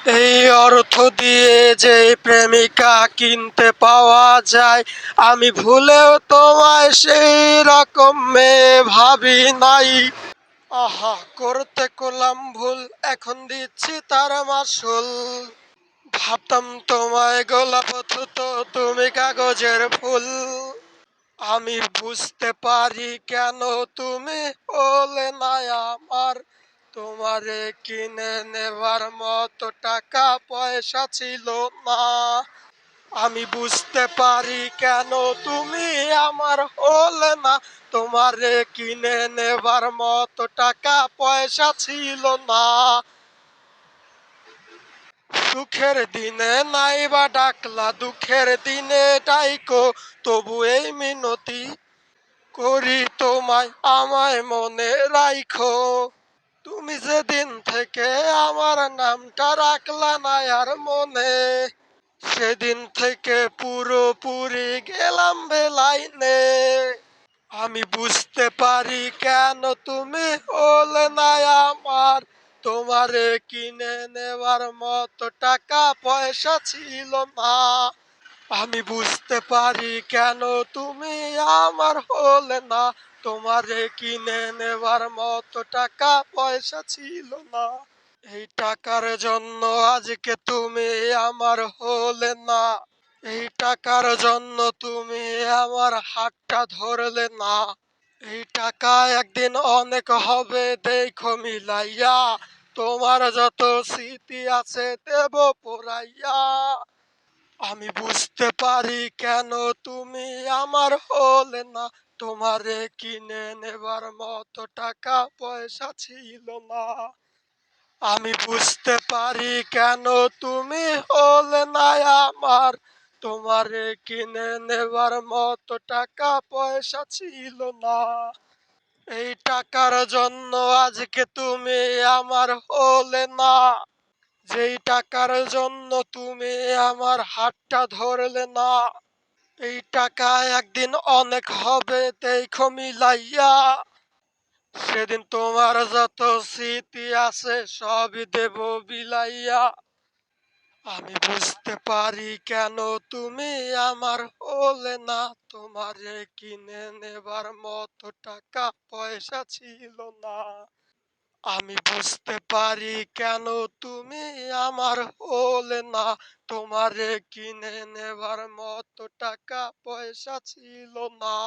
এই অর্থ দিয়ে যে প্রেমিকা কিনতে পাওয়া যায়, আমি ভুলেও তোমায় সেই রকম মেয়ে ভাবি নাই। আহা, করতে করলাম ভুল, এখন দিচ্ছি তার মাসুল। ভাবতাম তোমায় গোলাপ তো তুমি কাগজের ফুল। আমি বুঝতে পারি কেন তুমি হলে না আমার। তোমারে কিনে নেবার মতো টাকা পয়সা ছিল না। আমি বুঝতে পারি কেন তুমি আমার হলে না। তোমারে কিনে নেবার মতো টাকা পয়সা ছিল না। সুখের দিনে নাইবা ডাকলা, দুঃখের দিনে ডাইকো, তবু এই মিনতি করি তোমায়, আমায় মনে রাইখো। তুমি যেদিন থেকে আমার নামটা রাখলা না আর মনে, সেদিন থেকে পুরোপুরি গেলাম বেলাইনে। আমি বুঝতে পারি কেন তুমি হলে না আমার। তোমারে কিনে নেওয়ার মতো টাকা পয়সা ছিল না। আমি বুঝতে পারি কেন তুমি আমার হলে না। তোমারে কিনে নেওয়ার মতো টাকা পয়সা ছিল না। এই টাকার জন্য আজকে তুমি আমার হলে না। এই টাকার জন্য তুমি আমার হাতটা ধরলে না। এই টাকা একদিন অনেক হবে দেখো মিলাইয়া। তোমার যত স্মৃতি আছে দেব পোড়াইয়া। আমি বুঝতে পারি কেন তুমি আমার হলে না। তোমারে কিনে নেবার মতো টাকা পয়সা ছিল না। আমি বুঝতে পারি কেন তুমি হলে না আমার। তোমারে কিনে নেবার মতো টাকা পয়সা ছিল না। এই টাকার জন্য আজকে তুমি আমার হলে না। যেই টাকার জন্য তুমি আমার হাতটা ধরলে না। এই টাকা একদিন অনেক হবে দেখো মিলাইয়া। সেদিন তোমার যত স্মৃতি আছে সবই দেব বিলাইয়া। আমি বুঝতে পারি কেন তুমি আমার হলে না। তোমারে কিনে নেবার মতো টাকা পয়সা ছিল না। আমি বুঝতে পারি কেন তুমি আমার হলে না। তোমারে কিনে নেবার মতো টাকা পয়সা ছিল না।